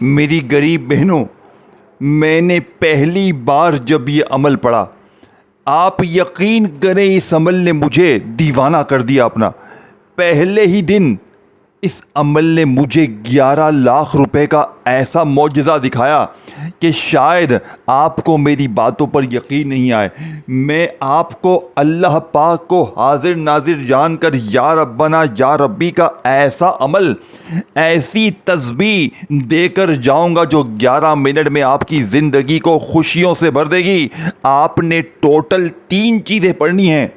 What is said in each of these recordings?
میری غریب بہنوں، میں نے پہلی بار جب یہ عمل پڑھا، آپ یقین کریں اس عمل نے مجھے دیوانہ کر دیا اپنا۔ پہلے ہی دن اس عمل نے مجھے 11 لاکھ روپے کا ایسا معجزہ دکھایا کہ شاید آپ کو میری باتوں پر یقین نہیں آئے۔ میں آپ کو اللہ پاک کو حاضر ناظر جان کر یا ربنا یا ربی کا ایسا عمل، ایسی تسبیح دے کر جاؤں گا جو 11 منٹ میں آپ کی زندگی کو خوشیوں سے بھر دے گی۔ آپ نے ٹوٹل 3 چیزیں پڑھنی ہیں۔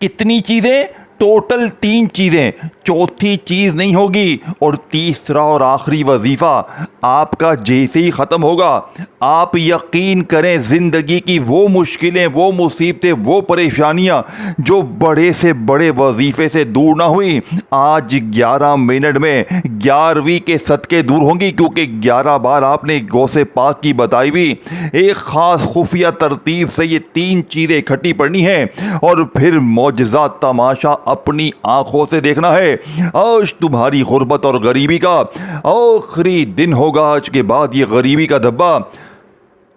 کتنی چیزیں؟ ٹوٹل 3 چیزیں، چوتھی چیز نہیں ہوگی۔ اور تیسرا اور آخری وظیفہ آپ کا جیسے ہی ختم ہوگا، آپ یقین کریں زندگی کی وہ مشکلیں، وہ مصیبتیں، وہ پریشانیاں جو بڑے سے بڑے وظیفے سے دور نہ ہوئی، آج 11 منٹ میں 11ویں کے صدقے دور ہوں گی، کیونکہ 11 بار آپ نے غوث پاک کی بتائی ہوئی ایک خاص خفیہ ترتیب سے یہ 3 چیزیں اکٹھی پڑھنی ہیں، اور پھر معجزہ تماشا اپنی آنکھوں سے دیکھنا ہے۔ آج تمہاری غربت اور غریبی کا آخری دن ہوگا۔ آج کے بعد یہ غریبی کا دھبا،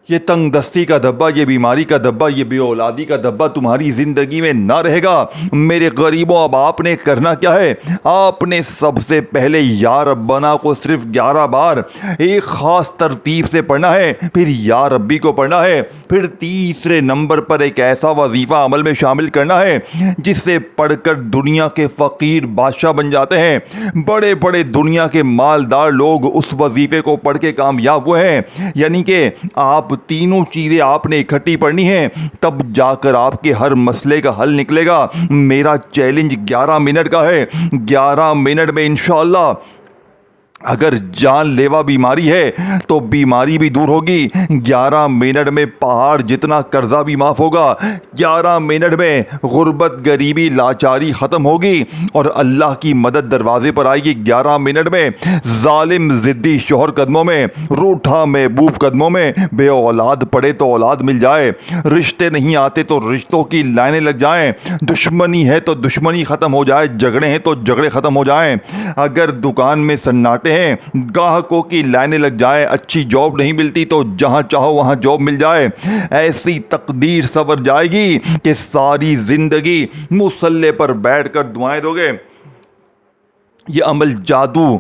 یہ تنگ دستی کا دھبا، یہ بیماری کا دھبا، یہ بے اولادی کا دھبا تمہاری زندگی میں نہ رہے گا۔ میرے غریبوں، اب آپ نے کرنا کیا ہے؟ آپ نے سب سے پہلے یا ربنا کو صرف 11 بار ایک خاص ترتیب سے پڑھنا ہے، پھر یا ربی کو پڑھنا ہے، پھر تیسرے نمبر پر ایک ایسا وظیفہ عمل میں شامل کرنا ہے جس سے پڑھ کر دنیا کے فقیر بادشاہ بن جاتے ہیں۔ بڑے بڑے دنیا کے مالدار لوگ اس وظیفے کو پڑھ کے کامیاب ہوئے ہیں۔ یعنی کہ آپ تینوں چیزیں آپ نے اکٹھی پڑھنی ہیں، تب جا کر آپ کے ہر مسئلے کا حل نکلے گا۔ میرا چیلنج 11 منٹ کا ہے۔ 11 منٹ میں انشاءاللہ اگر جان لیوا بیماری ہے تو بیماری بھی دور ہوگی۔ 11 منٹ میں پہاڑ جتنا قرضہ بھی معاف ہوگا۔ 11 منٹ میں غربت، غریبی، لاچاری ختم ہوگی اور اللہ کی مدد دروازے پر آئے گی۔ 11 منٹ میں ظالم ضدی شوہر قدموں میں، روٹھا محبوب قدموں میں، بے اولاد پڑے تو اولاد مل جائے، رشتے نہیں آتے تو رشتوں کی لائنیں لگ جائیں، دشمنی ہے تو دشمنی ختم ہو جائے، جھگڑے ہیں تو جھگڑے ختم ہو جائیں، اگر دکان میں سناٹے ہیں گاہکوں کی لائنیں لگ جائے، اچھی جاب نہیں ملتی تو جہاں چاہو وہاں جاب مل جائے، ایسی تقدیر سنور جائے گی کہ ساری زندگی مصلے پر بیٹھ کر دعائیں دو گے۔ یہ عمل جادو،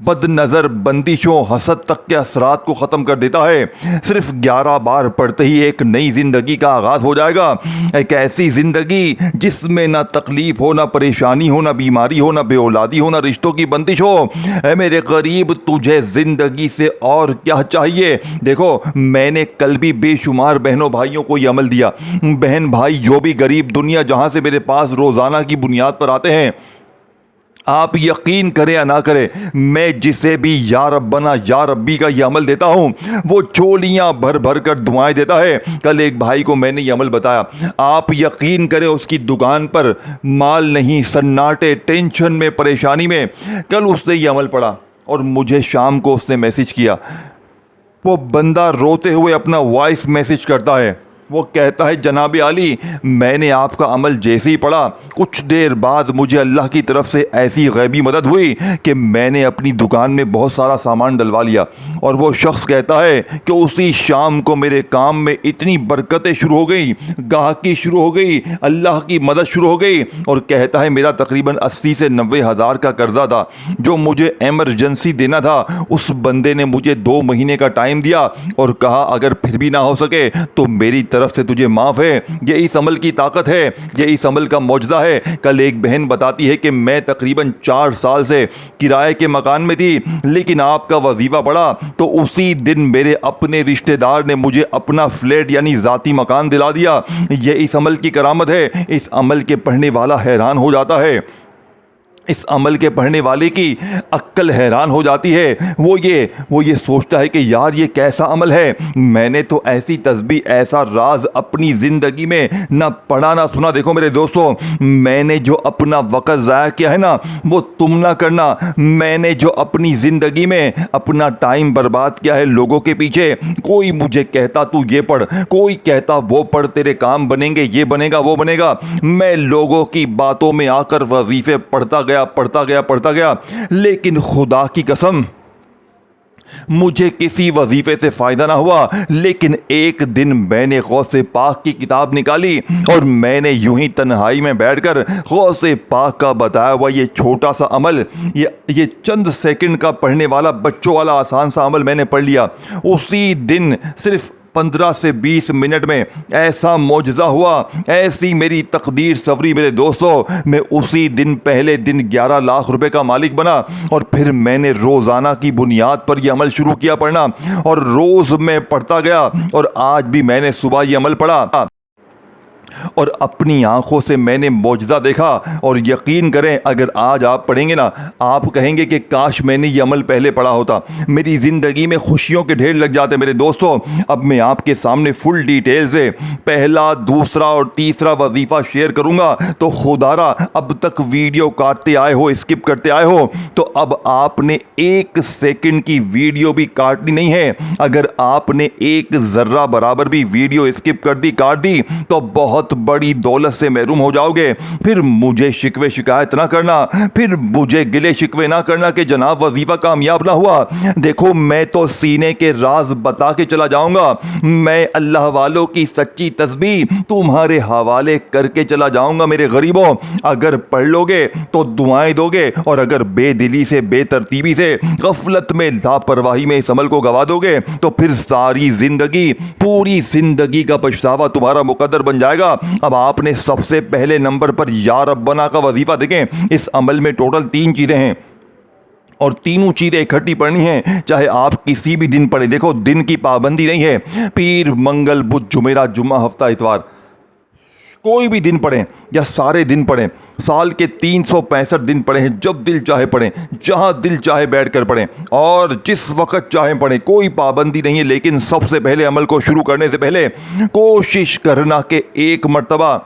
بد نظر، بندشوں، حسد تک کے اثرات کو ختم کر دیتا ہے۔ صرف 11 بار پڑھتے ہی ایک نئی زندگی کا آغاز ہو جائے گا، ایک ایسی زندگی جس میں نہ تکلیف ہو، نہ پریشانی ہو، نہ بیماری ہو، نہ بے اولادی ہو، نہ رشتوں کی بندش ہو۔ اے میرے غریب، تجھے زندگی سے اور کیا چاہیے؟ دیکھو، میں نے کل بھی بے شمار بہنوں بھائیوں کو یہ عمل دیا۔ بہن بھائی جو بھی غریب دنیا جہاں سے میرے پاس روزانہ کی بنیاد پر آتے ہیں، آپ یقین کریں یا نہ کریں، میں جسے بھی یا ربنا یا ربی کا یہ عمل دیتا ہوں وہ چولیاں بھر بھر کر دعائیں دیتا ہے۔ کل ایک بھائی کو میں نے یہ عمل بتایا، آپ یقین کریں اس کی دکان پر مال نہیں، سناٹے، ٹینشن میں، پریشانی میں۔ کل اس نے یہ عمل پڑھا اور مجھے شام کو اس نے میسج کیا۔ وہ بندہ روتے ہوئے اپنا وائس میسج کرتا ہے، وہ کہتا ہے جناب عالی، میں نے آپ کا عمل جیسے ہی پڑھا، کچھ دیر بعد مجھے اللہ کی طرف سے ایسی غیبی مدد ہوئی کہ میں نے اپنی دکان میں بہت سارا سامان ڈلوا لیا۔ اور وہ شخص کہتا ہے کہ اسی شام کو میرے کام میں اتنی برکتیں شروع ہو گئی، گاہکی شروع ہو گئی، اللہ کی مدد شروع ہو گئی۔ اور کہتا ہے میرا تقریباً 80 سے 90 ہزار کا قرضہ تھا جو مجھے ایمرجنسی دینا تھا، اس بندے نے مجھے 2 مہینے کا ٹائم دیا اور کہا اگر پھر بھی نہ ہو سکے تو میری طرف سے تجھے معاف ہے۔ یہ اس عمل کی طاقت ہے، یہ اس عمل کا معجزہ ہے۔ کل ایک بہن بتاتی ہے کہ میں تقریباً 4 سال سے کرائے کے مکان میں تھی، لیکن آپ کا وظیفہ پڑھا تو اسی دن میرے اپنے رشتہ دار نے مجھے اپنا فلیٹ یعنی ذاتی مکان دلا دیا۔ یہ اس عمل کی کرامت ہے۔ اس عمل کے پڑھنے والا حیران ہو جاتا ہے، اس عمل کے پڑھنے والے کی عقل حیران ہو جاتی ہے۔ وہ یہ سوچتا ہے کہ یار یہ کیسا عمل ہے، میں نے تو ایسی تسبیح، ایسا راز اپنی زندگی میں نہ پڑھا نہ سنا۔ دیکھو میرے دوستو، میں نے جو اپنا وقت ضائع کیا ہے نا وہ تم نہ کرنا۔ میں نے جو اپنی زندگی میں اپنا ٹائم برباد کیا ہے لوگوں کے پیچھے، کوئی مجھے کہتا تو یہ پڑھ، کوئی کہتا وہ پڑھ، تیرے کام بنیں گے، یہ بنے گا، وہ بنے گا، میں لوگوں کی باتوں میں آ کر وظیفے پڑھتا گیا، لیکن خدا کی قسم मुझे किसी वजीफे से फ़ायदा ना हुआ, लेकिन एक दिन मैंने गौसे पाक की किताब निकाली और मैंने यूं ही तन्हाई में बैठकर गौसे पाक का बताया हुआ ये छोटा सा अमल, ये चंद सेकंड का पढ़ने वाला बच्चों वाला आसान सा अमल मैंने पढ़ लिया। उसी दिन सिर्फ 15 से 20 मिनट में ऐसा मौजज़ा हुआ, ऐसी मेरी तकदीर सवरी मेरे दोस्तों। मैं उसी दिन पहले दिन 11 लाख रुपए का मालिक बना और फिर मैंने रोज़ाना की बुनियाद पर यह अमल शुरू किया पढ़ना और रोज़ मैं पढ़ता गया और आज भी मैंने सुबह ये अमल पढ़ा और अपनी आंखों से मैंने मौजज़ा देखा। और यकीन करें, अगर आज आप पढ़ेंगे ना, आप कहेंगे कि काश मैंने ये अमल पहले पढ़ा होता, मेरी ज़िंदगी में खुशियों के ढेर लग जाते। मेरे दोस्तों, अब मैं आपके सामने फुल डिटेल से पहला, दूसरा और तीसरा वजीफ़ा शेयर करूँगा। तो खुदारा, अब तक वीडियो काटते आए हो, स्किप करते आए हो, तो अब आपने 1 सेकंड की वीडियो भी काटनी नहीं है। अगर आपने 1 ज़र्रा बराबर भी वीडियो स्किप कर दी, काट दी, तो बहुत बड़ी दौलत से महरूम हो जाओगे। फिर मुझे शिकवे शिकायत ना करना, फिर मुझे गिले शिकवे ना करना कि जनाब वजीफा कामयाब ना हुआ। देखो, मैं तो सीने के राज बता के चला जाऊंगा। मैं अल्लाह वालों की सच्ची तस्बीह तुम्हारे हवाले करके चला जाऊंगा। मेरे गरीबों, अगर पढ़ लोगे तो दुआएं दोगे, और अगर बेदिली से, बेतरतीबी से, गफलत में, लापरवाही में इस अमल को गवा दोगे, तो फिर सारी जिंदगी, पूरी जिंदगी का पछतावा तुम्हारा मुकद्दर बन जाएगा। अब आपने सबसे पहले नंबर पर या रब्बना का वजीफा देखें। इस अमल में टोटल 3 चीज़ें हैं और तीनों चीज़ें इकट्ठी पढ़नी हैं, चाहे आप किसी भी दिन पढ़ें। देखो, दिन की पाबंदी नहीं है, पीर, मंगल, बुध, जुमेरात, जुम्मा, हफ्ता, इतवार, कोई भी दिन पढ़ें या सारे दिन पढ़ें। साल के 365 दिन पढ़ें, जब दिल चाहे पढ़ें, जहां दिल चाहे बैठकर पढ़ें और जिस वक्त चाहे पढ़ें, कोई पाबंदी नहीं है। लेकिन सबसे पहले अमल को शुरू करने से पहले कोशिश करना कि एक मर्तबा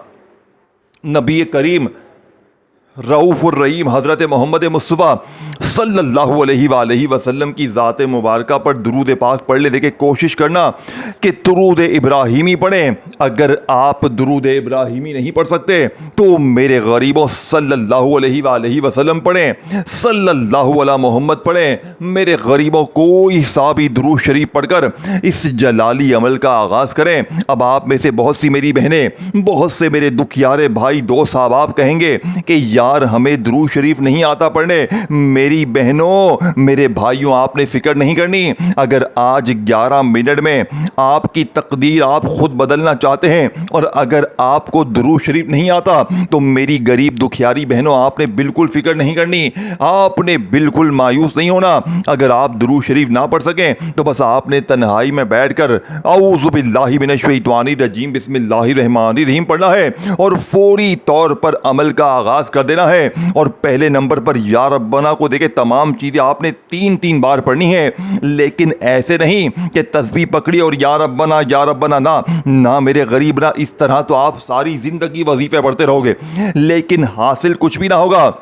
नबी करीम रऊफ़ुर रहीम हज़रत मोहम्मद मुस्तफ़ा सल्लल्लाहु अलैहि वसल्लम की ज़ात मुबारका पर दुरूद पाक पढ़ ले। देखे, कोशिश करना कि दुरूद इब्राहीमी पढ़ें। अगर आप दुरूद इब्राहीमी नहीं पढ़ सकते तो मेरे गरीबों सल्लल्लाहु अलैहि वसल्लम पढ़ें, सल्लल्लाहु अला मोहम्मद पढ़ें। मेरे गरीबों, कोई सा भी दुरूद शरीफ पढ़कर इस जलाली अमल का आगाज़ करें। अब आप में से बहुत सी मेरी बहनें, बहुत से मेरे दुखियारे भाई, दोस्त, आप कहेंगे कि यार हमें दुरूद शरीफ नहीं आता पढ़ने। मेरी बहनों, मेरे भाइयों, आपने फिक्र नहीं करनी। अगर आज 11 मिनट में आपकी तकदीर आप खुद बदलना चाहते हैं और अगर आपको दुरूद शरीफ नहीं आता, तो मेरी गरीब दुखियारी बहनों, आपने बिल्कुल फिक्र नहीं करनी, आपने बिल्कुल मायूस नहीं होना। अगर आप दुरूद शरीफ ना पढ़ सकें तो बस आपने तन्हाई में बैठकर औज़ु बिल्लाहि मिनश शैतानिर रजीम बिस्मिल्लाहिर रहमानिर रहीम पढ़ना है और फौरी तौर पर अमल का आगाज़ कर देना है। और पहले नंबर पर या रब्बना को देखे, तमाम चीज़ें आपने 3 बार पढ़नी है। लेकिन ऐसे नहीं कि तस्बीह पकड़ी और या रब्बना ना मेरे गरीब ना। इस तरह तो आप सारी ज़िंदगी वजीफे पढ़ते रहोगे, लेकिन हासिल कुछ भी ना होगा।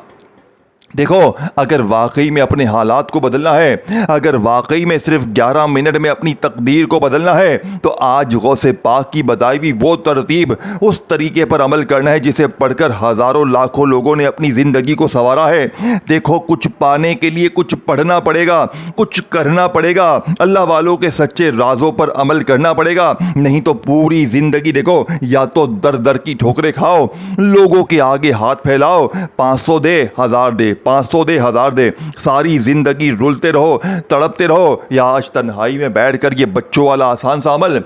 देखो, अगर वाकई में अपने हालात को बदलना है, अगर वाकई में सिर्फ 11 मिनट में अपनी तकदीर को बदलना है, तो आज गौसे पाक की बताई हुई वो तरतीब, उस तरीके पर अमल करना है जिसे पढ़कर हज़ारों लाखों लोगों ने अपनी ज़िंदगी को संवारा है। देखो, कुछ पाने के लिए कुछ पढ़ना पड़ेगा, कुछ करना पड़ेगा, अल्लाह वालों के सच्चे राजों पर अमल करना पड़ेगा। नहीं तो पूरी ज़िंदगी देखो, या तो दर दर की ठोकरें खाओ, लोगों के आगे हाथ फैलाओ, 500 दे, 1000 दे, 500 दे, 1000 दे, सारी जिंदगी रुलते रहो, तड़पते रहो, या आज तन्हाई में बैठकर ये बच्चों वाला आसान सा अमल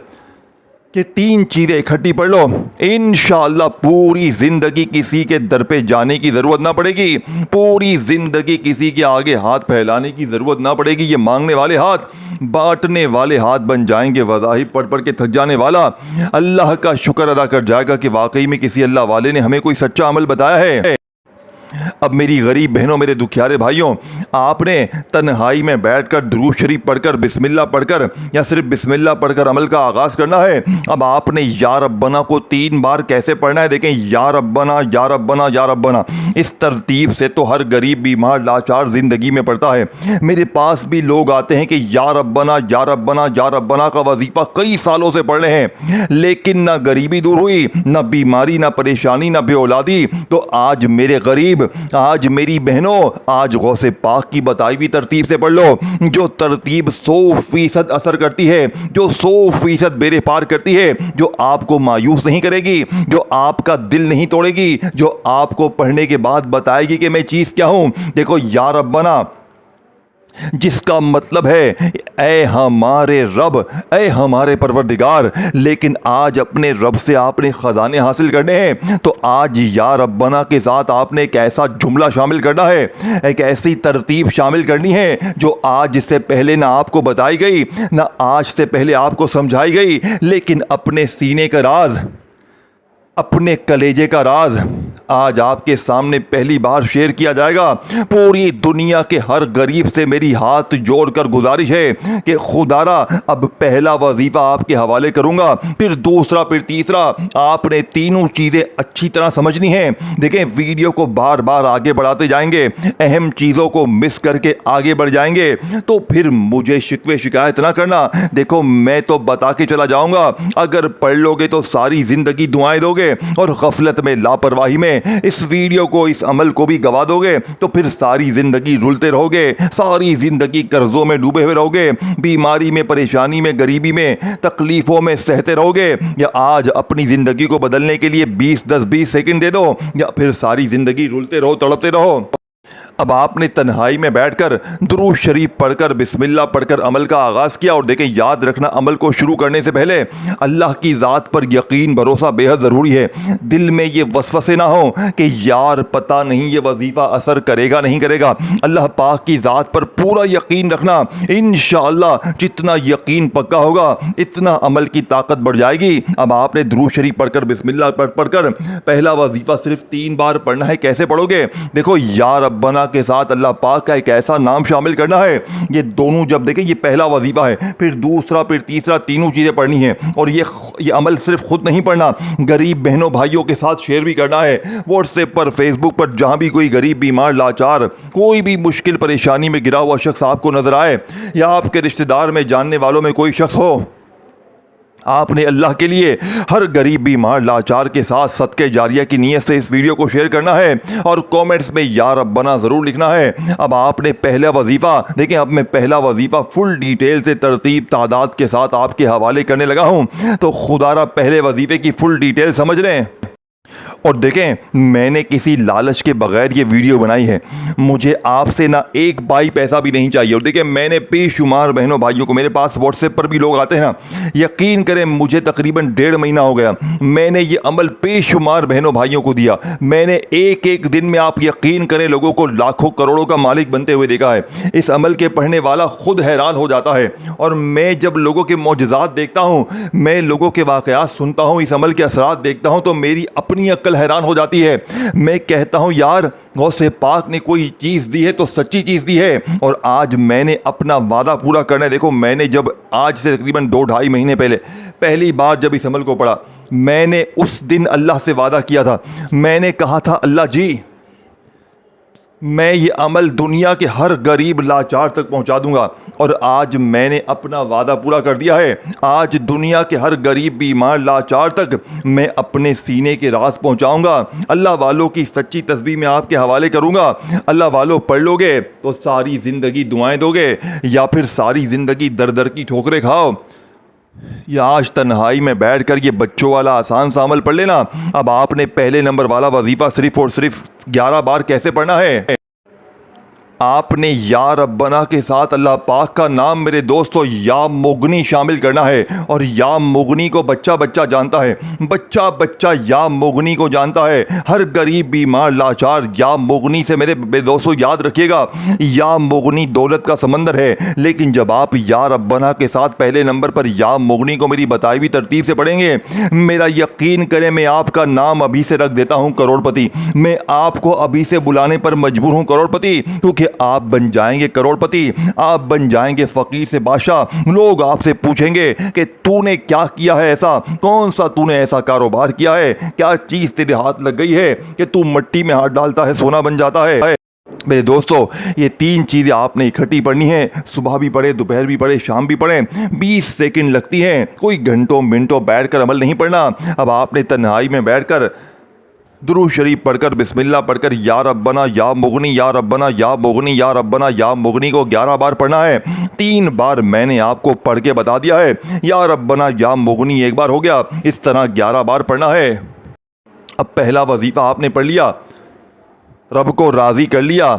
कि 3 चीज़ें इकट्ठी पढ़ लो। इंशाअल्लाह पूरी ज़िंदगी किसी के दर पे जाने की ज़रूरत ना पड़ेगी, पूरी ज़िंदगी किसी के आगे हाथ फैलाने की ज़रूरत ना पड़ेगी। ये मांगने वाले हाथ बांटने वाले हाथ बन जाएंगे। वज़ाहिब पढ़ पढ़ के थक जाने वाला अल्लाह का शुक्र अदा कर जाएगा कि वाकई में किसी अल्लाह वाले ने हमें कोई सच्चा अमल बताया है। अब मेरी गरीब बहनों, मेरे दुखियारे भाइयों, आपने तन्हाई में बैठकर दुरूद शरीफ पढ़कर, बिस्मिल्लाह पढ़कर या सिर्फ बिस्मिल्लाह पढ़कर अमल का आगाज़ करना है। अब आपने या रब्बना को 3 बार कैसे पढ़ना है देखें। या रब्बना, या रब्बना, या रब्बना, इस तरतीब से तो हर गरीब, बीमार, लाचार ज़िंदगी में पढ़ता है। मेरे पास भी लोग आते हैं कि या रब्बना, या रब्बना, या रब्बना का वजीफ़ा कई सालों से पढ़ रहे हैं, लेकिन ना गरीबी दूर हुई, ना बीमारी, ना परेशानी, ना बेऔलादी। तो आज मेरे गरीब, آج میری بہنوں، آج غوث پاک کی بتائی ہوئی ترتیب سے پڑھ لو، جو ترتیب 100% اثر کرتی ہے، جو 100% بیڑے پار کرتی ہے، جو آپ کو مایوس نہیں کرے گی، جو آپ کا دل نہیں توڑے گی، جو آپ کو پڑھنے کے بعد بتائے گی کہ میں چیز کیا ہوں۔ دیکھو یا ربنا، جس کا مطلب ہے اے ہمارے رب، اے ہمارے پروردگار، لیکن آج اپنے رب سے آپ نے خزانے حاصل کرنے ہیں، تو آج یا ربنا کے ساتھ آپ نے ایک ایسا جملہ شامل کرنا ہے، ایک ایسی ترتیب شامل کرنی ہے جو آج سے پہلے نہ آپ کو بتائی گئی، نہ آج سے پہلے آپ کو سمجھائی گئی، لیکن اپنے سینے کا راز، اپنے کلیجے کا راز آج آپ کے سامنے پہلی بار شیئر کیا جائے گا۔ پوری دنیا کے ہر غریب سے میری ہاتھ جوڑ کر گزارش ہے کہ خدارا اب پہلا وظیفہ آپ کے حوالے کروں گا، پھر دوسرا، پھر تیسرا۔ آپ نے تینوں چیزیں اچھی طرح سمجھنی ہیں۔ دیکھیں ویڈیو کو بار بار آگے بڑھاتے جائیں گے، اہم چیزوں کو مس کر کے آگے بڑھ جائیں گے تو پھر مجھے شکوے شکایت نہ کرنا۔ دیکھو میں تو بتا کے چلا جاؤں گا، اگر پڑھ لو گے تو ساری زندگی دعائیں دو گے، اور غفلت میں، لاپرواہی میں اس ویڈیو کو، اس عمل کو بھی گوا دو گے تو پھر ساری زندگی رلتے رہو گے، ساری زندگی قرضوں میں ڈوبے ہوئے رہو گے، بیماری میں، پریشانی میں، غریبی میں، تکلیفوں میں سہتے رہو گے۔ یا آج اپنی زندگی کو بدلنے کے لیے 20 سیکنڈ دے دو، یا پھر ساری زندگی رلتے رہو، تڑپتے رہو۔ اب آپ نے تنہائی میں بیٹھ کر درود شریف پڑھ کر، بسم اللہ پڑھ کر عمل کا آغاز کیا۔ اور دیکھیں یاد رکھنا، عمل کو شروع کرنے سے پہلے اللہ کی ذات پر یقین، بھروسہ بے حد ضروری ہے۔ دل میں یہ وسوسے نہ ہو کہ یار پتہ نہیں یہ وظیفہ اثر کرے گا نہیں کرے گا۔ اللہ پاک کی ذات پر پورا یقین رکھنا، انشاءاللہ جتنا یقین پکا ہوگا اتنا عمل کی طاقت بڑھ جائے گی۔ اب آپ نے درود شریف پڑھ کر، بسم اللہ پڑھ کر پہلا وظیفہ صرف 3 بار پڑھنا ہے۔ کیسے پڑھو گے؟ دیکھو یا ربنا کے ساتھ اللہ پاک کا ایک ایسا نام شامل کرنا ہے، یہ دونوں جب دیکھیں یہ پہلا وظیفہ ہے، پھر دوسرا، پھر تیسرا، تینوں چیزیں پڑھنی ہیں۔ اور یہ عمل صرف خود نہیں پڑھنا، غریب بہنوں بھائیوں کے ساتھ شیئر بھی کرنا ہے، واٹس ایپ پر، فیس بک پر، جہاں بھی کوئی غریب، بیمار، لاچار، کوئی بھی مشکل پریشانی میں گرا ہوا شخص آپ کو نظر آئے، یا آپ کے رشتہ دار میں، جاننے والوں میں کوئی شخص ہو، آپ نے اللہ کے لیے ہر غریب، بیمار، لاچار کے ساتھ صدقے جاریہ کی نیت سے اس ویڈیو کو شیئر کرنا ہے اور کومنٹس میں یا ربنا ضرور لکھنا ہے۔ اب آپ نے پہلا وظیفہ دیکھیں، اب میں پہلا وظیفہ فل ڈیٹیل سے، ترتیب، تعداد کے ساتھ آپ کے حوالے کرنے لگا ہوں، تو خدا را پہلے وظیفے کی فل ڈیٹیل سمجھ لیں۔ اور دیکھیں میں نے کسی لالچ کے بغیر یہ ویڈیو بنائی ہے، مجھے آپ سے نہ ایک بائی پیسہ بھی نہیں چاہیے۔ اور دیکھیں میں نے بے شمار بہنوں بھائیوں کو، میرے پاس واٹس ایپ پر بھی لوگ آتے ہیں نا، یقین کریں مجھے تقریباً 1.5 مہینہ ہو گیا، میں نے یہ عمل بے شمار بہنوں بھائیوں کو دیا، میں نے ایک دن میں آپ یقین کریں لوگوں کو لاکھوں کروڑوں کا مالک بنتے ہوئے دیکھا ہے۔ اس عمل کے پڑھنے والا خود حیران ہو جاتا ہے، اور میں جب لوگوں کے معجزات دیکھتا ہوں، میں لوگوں کے واقعات سنتا ہوں، اس عمل کے اثرات دیکھتا ہوں، تو میری اپنی عقل حیران ہو جاتی ہے۔ میں کہتا ہوں یار غوث پاک نے کوئی چیز دی ہے تو سچی چیز دی ہے، اور آج میں نے اپنا وعدہ پورا کرنا ہے۔ دیکھو میں نے جب آج سے تقریباً 2-2.5 مہینے پہلے پہلی بار جب اس عمل کو پڑھا، میں نے اس دن اللہ سے وعدہ کیا تھا، میں نے کہا تھا اللہ جی میں یہ عمل دنیا کے ہر غریب لاچار تک پہنچا دوں گا، اور آج میں نے اپنا وعدہ پورا کر دیا ہے۔ آج دنیا کے ہر غریب، بیمار، لاچار تک میں اپنے سینے کے راز پہنچاؤں گا۔ اللہ والوں کی سچی تسبیح میں آپ کے حوالے کروں گا۔ اللہ والوں پڑھ لو گے تو ساری زندگی دعائیں دو گے، یا پھر ساری زندگی در در کی ٹھوکریں کھاؤ، یا آج تنہائی میں بیٹھ کر یہ بچوں والا آسان سا عمل پڑھ لینا۔ اب آپ نے پہلے نمبر والا وظیفہ صرف اور صرف 11 بار کیسے پڑھنا ہے؟ آپ نے یا ربنا کے ساتھ اللہ پاک کا نام میرے دوستو یا مغنی شامل کرنا ہے، اور یا مغنی کو بچہ بچہ جانتا ہے، بچہ بچہ یا مغنی کو جانتا ہے۔ ہر غریب، بیمار، لاچار یا مغنی سے میرے دوستو یاد رکھیے گا، یا مغنی دولت کا سمندر ہے، لیکن جب آپ یا ربنا کے ساتھ پہلے نمبر پر یا مغنی کو میری بتائی ہوئی ترتیب سے پڑھیں گے، میرا یقین کریں میں آپ کا نام ابھی سے رکھ دیتا ہوں کروڑ پتی، میں آپ کو ابھی سے بلانے پر مجبور ہوں کروڑ پتی، کیونکہ آپ بن جائیں گے کروڑ پتی، آپ بن جائیں گے فقیر سے بادشاہ۔ لوگ آپ سے پوچھیں گے کہ تو نے کیا کیا ہے، ایسا کون سا تو نے ایسا کاروبار کیا ہے، کیا چیز تیرے ہاتھ لگ گئی ہے کہ تو مٹی میں ہاتھ ڈالتا ہے سونا بن جاتا ہے۔ میرے دوستو یہ 3 چیزیں آپ نے اکٹھی پڑھنی ہیں، صبح بھی پڑھیں، دوپہر بھی پڑھیں، شام بھی پڑھیں، 20 سیکنڈ لگتی ہیں، کوئی گھنٹوں منٹوں بیٹھ کر عمل نہیں پڑھنا۔ اب آپ نے تنہائی میں بیٹھ کر दुरूद शरीफ पढ़कर बिस्मिल्लाह पढ़कर या रब्बना या मुगनी या रब्बना या मुगनी या रब्बना या मुगनी को 11 बार पढ़ना है। 3 बार मैंने आपको पढ़ के बता दिया है। या रब्बना या मुगनी एक बार हो गया, इस तरह 11 बार पढ़ना है। अब पहला वजीफ़ा आपने पढ़ लिया, रब को राज़ी कर लिया,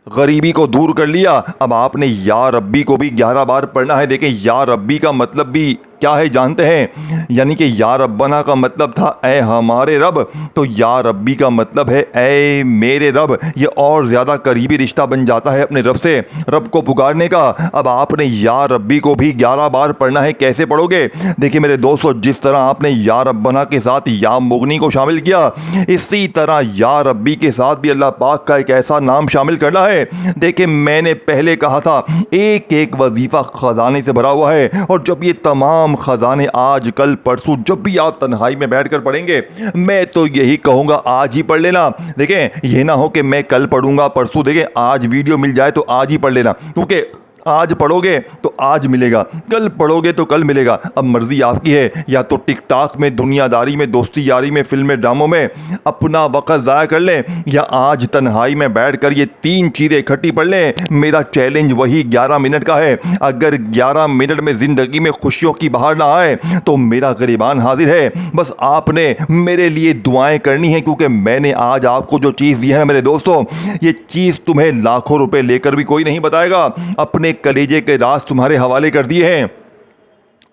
गरीबी को दूर कर लिया। अब आपने या रब्बी को भी 11 बार पढ़ना है। देखें, या रब्बी का मतलब भी क्या है जानते हैं? यानी कि या रब्बना का मतलब था ऐ हमारे रब, तो या रब्बी का मतलब है ऐ मेरे रब। ये और ज़्यादा करीबी रिश्ता बन जाता है अपने रब से, रब को पुकारने का। अब आपने या रब्बी को भी 11 बार पढ़ना है। कैसे पढ़ोगे? देखिए मेरे दोस्तों, जिस तरह आपने या रब्बना के साथ या मुगनी को शामिल किया, इसी तरह या रब्बी के साथ भी अल्लाह पाक का एक ऐसा नाम शामिल करना है। देखिए मैंने पहले कहा था एक एक वजीफ़ा ख़जाने से भरा हुआ है, और जब ये तमाम खजाने आज कल परसों जब भी आप तन्हाई में बैठकर पढ़ेंगे, मैं तो यही कहूँगा आज ही पढ़ लेना। देखें ये ना हो कि मैं कल पढ़ूंगा परसों, देखें आज वीडियो मिल जाए तो आज ही पढ़ लेना, क्योंकि आज पढ़ोगे तो आज मिलेगा, कल पढ़ोगे तो कल मिलेगा। अब मर्जी आपकी है, या तो टिकटॉक में, दुनियादारी में, दोस्ती यारी में, फिल्में ड्रामों में अपना वक्त ज़ाया कर लें, या आज तन्हाई में बैठकर ये 3 चीज़ें इकट्ठी पढ़ लें। मेरा चैलेंज वही 11 मिनट का है। अगर 11 मिनट में ज़िंदगी में खुशियों की बहार ना आए तो मेरा गिरबान हाजिर है। बस आपने मेरे लिए दुआएं करनी है, क्योंकि मैंने आज आपको जो चीज़ दी है मेरे दोस्तों, ये चीज़ तुम्हें लाखों रुपए लेकर भी कोई नहीं बताएगा। अपने कलेजे के राज तुम्हारे हवाले कर दिए हैं,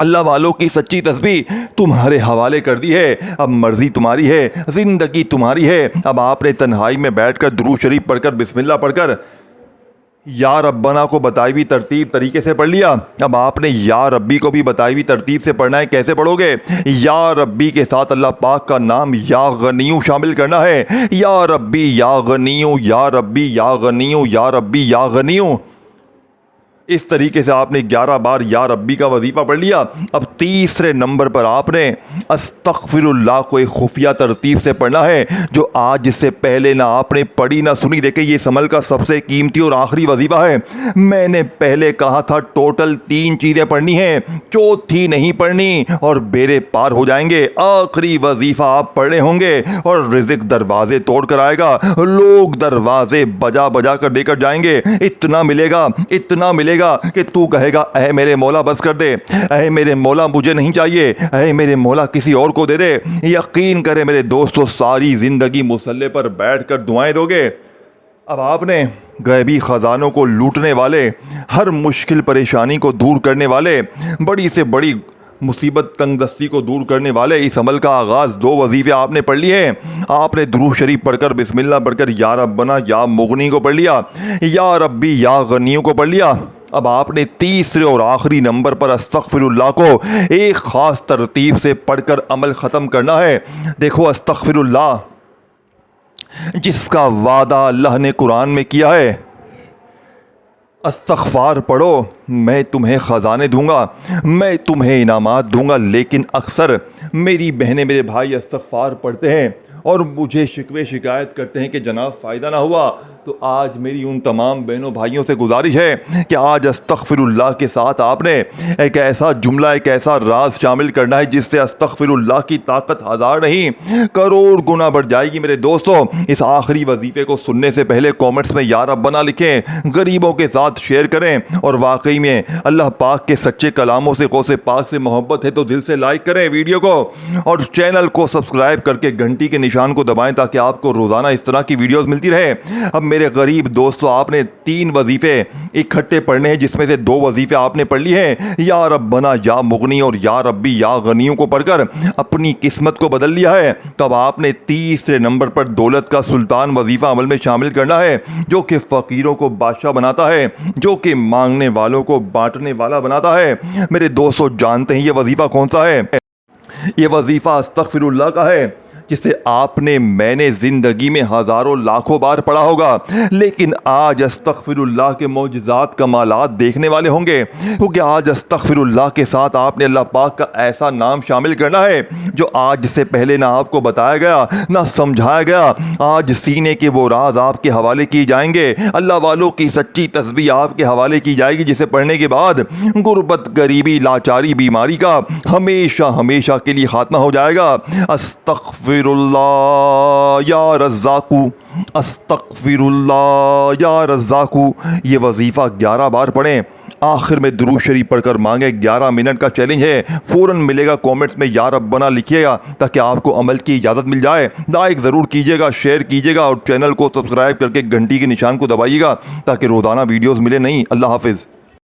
अल्लाह वालों की सच्ची तस्बीह तुम्हारे हवाले कर दी है। अब मर्जी तुम्हारी है, जिंदगी तुम्हारी है। अब आपने तन्हाई में बैठकर दुरूद शरीफ पढ़कर बिस्मिल्लाह पढ़कर या रब्बना को बताई हुई तरतीब तरीके से पढ़ लिया। अब आपने या रब्बी को भी बताई हुई तरतीब से पढ़ना है। कैसे पढ़ोगे? या रब्बी के साथ अल्लाह पाक का नाम या गनियू शामिल करना है। या रब्बी या गनियू, या रब्बी या गनियू, या रब्बी या गनियू। इस तरीके से आपने 11 बार या रब्बी का वजीफ़ा पढ़ लिया। अब तीसरे नंबर पर आपने अस्तग़फिरुल्लाह को एक खुफिया तरतीब से पढ़ना है, जो आज से पहले ना आपने पढ़ी ना सुनी। देखिए ये समल का सबसे कीमती और आखिरी वजीफ़ा है। मैंने पहले कहा था टोटल 3 चीज़ें पढ़नी हैं, चौथी नहीं पढ़नी और बेरे पार हो जाएंगे। आखिरी वजीफ़ा आप पढ़े होंगे और रिज़्क़ दरवाजे तोड़ कर आएगा, लोग दरवाजे बजा बजा कर देकर जाएंगे। इतना मिलेगा, इतना मिलेगा कि तू कहेगा ऐ मेरे मौला बस कर दे, ऐ मेरे मौला मुझे नहीं चाहिए, ऐ मेरे मौला किसी और को दे दे। यकीन करें मेरे दोस्तों, सारी ज़िंदगी मुसल्ले पर बैठकर दुआएं दोगे। अब आपने गैबी ख़जानों को लूटने वाले, हर मुश्किल परेशानी को दूर करने वाले, बड़ी से बड़ी मुसीबत तंगदस्ती को दूर करने वाले इस अमल का आगाज़ 2 वजीफ़े आपने पढ़ लिए। आपने दुरूद शरीफ पढ़कर बिस्मिल्लाह पढ़कर या रब्बना या मुगनी को पढ़ लिया, या रब्बी या गनियू को पढ़ लिया। अब आपने तीसरे और आखिरी नंबर पर अस्तग़फिरुल्लाह को एक ख़ास तरतीब से पढ़कर अमल ख़त्म करना है। देखो अस्तग़फिरुल्लाह जिसका वादा अल्लाह ने कुरान में किया है, इस्तग़फ़ार पढ़ो मैं तुम्हें ख़जाने दूंगा, मैं तुम्हें इनामात दूंगा। लेकिन अक्सर मेरी बहनें मेरे भाई इस्तग़फ़ार पढ़ते हैं और मुझे शिकवे शिकायत करते हैं कि जनाब फ़ायदा ना हुआ। तो आज मेरी उन तमाम बहनों भाइयों से गुजारिश है कि आज अस्तग़फिरुल्लाह के साथ आपने एक ऐसा जुमला, एक ऐसा राज शामिल करना है जिससे अस्तग़फिरुल्लाह की ताकत हज़ार नहीं करोड़ गुना बढ़ जाएगी। मेरे दोस्तों, इस आखिरी वजीफ़े को सुनने से पहले कमेंट्स में या रब्बना लिखें, गरीबों के साथ शेयर करें, और वाकई में अल्लाह पाक के सच्चे कलामों से, गौसे पाक से मोहब्बत है तो दिल से लाइक करें वीडियो को, और चैनल को सब्सक्राइब करके घंटी के निशान को दबाएं ताकि आपको रोज़ाना इस तरह की वीडियोस मिलती रहे। अब मेरे गरीब दोस्तों, आपने 3 वजीफ़े इकट्ठे पढ़ने हैं, जिसमें से 2 वजीफ़े आपने पढ़ लिए हैं। या रब्बना या मुगनी और या रब्बी या गनियों को पढ़कर अपनी किस्मत को बदल लिया है। तब आपने तीसरे नंबर पर दौलत का सुल्तान वजीफ़ा अमल में शामिल करना है, जो कि फ़कीरों को बादशाह बनाता है, जो कि मांगने वालों को बांटने वाला बनाता है। मेरे दोस्तों, जानते हैं ये वजीफ़ा कौन सा है? ये वजीफ़ा अस्तग़फिरुल्लाह का है, जिसे आपने मैंने ज़िंदगी में हज़ारों लाखों बार पढ़ा होगा, लेकिन आज अस्तग़फिरुल्लाह के मौजज़ात कमालात देखने वाले होंगे, क्योंकि आज अस्तग़फिरुल्लाह के साथ आपने अल्लाह पाक का ऐसा नाम शामिल करना है जो आज से पहले ना आपको बताया गया ना समझाया गया। आज सीने के वो राज आपके हवाले किए जाएंगे, अल्लाह वालों की सच्ची तस्बीह आपके हवाले की जाएगी, जिसे पढ़ने के बाद गुर्बत, गरीबी, लाचारी, बीमारी का हमेशा हमेशा के लिए खात्मा हो जाएगा। अस्तग़फिर استغفراللہ یا رزاقو، استغفراللہ یا رزاقو، یہ وظیفہ 11 بار پڑھیں. آخر میں درود شریف پڑھ کر مانگیں. 11 منٹ کا چیلنج ہے، فوراً ملے گا. کومنٹس میں یا ربنا لکھیے گا تاکہ آپ کو عمل کی اجازت مل جائے. لائک ضرور کیجیے گا، شیئر کیجیے گا اور چینل کو سبسکرائب کر کے گھنٹی کے نشان کو دبائیے گا تاکہ روزانہ ویڈیوز ملے نہیں. اللہ حافظ.